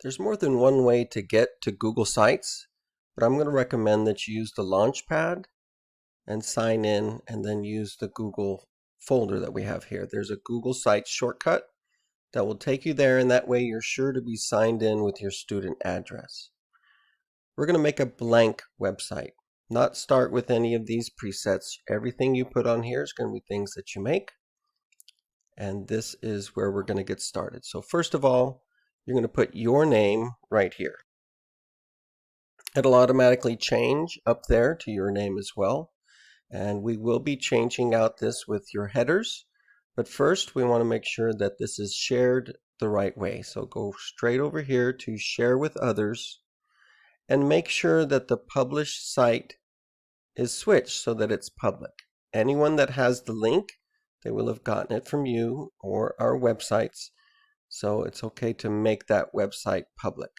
There's more than one way to get to Google Sites, but I'm going to recommend that you use the Launchpad and sign in and then use the Google folder that we have here. There's a Google Sites shortcut that will take you there, and that way you're sure to be signed in with your student address. We're going to make a blank website, not start with any of these presets. Everything you put on here is going to be things that you make, and this is where we're going to get started. So first of all, you're going to put your name right here. It'll automatically change up there to your name as well, and we will be changing out this with your headers, but first we want to make sure that this is shared the right way. So go straight over here to share with others and make sure that the published site is switched so that it's public. Anyone that has the link, they will have gotten it from you or our websites, so it's okay to make that website public.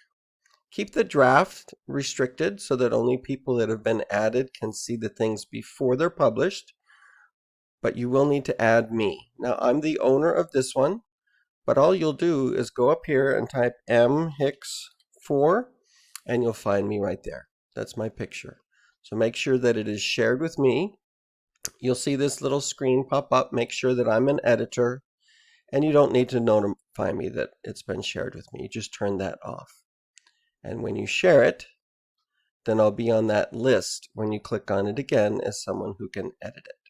Keep the draft restricted so that only people that have been added can see the things before they're published, but you will need to add me. Now I'm the owner of this one, but all you'll do is go up here and type mhicks4 and you'll find me right there. That's my picture. So make sure that it is shared with me. You'll see this little screen pop up. Make sure that I'm an editor, and you don't need to notify me that it's been shared with me. You just turn that off. And when you share it, then I'll be on that list when you click on it again as someone who can edit it.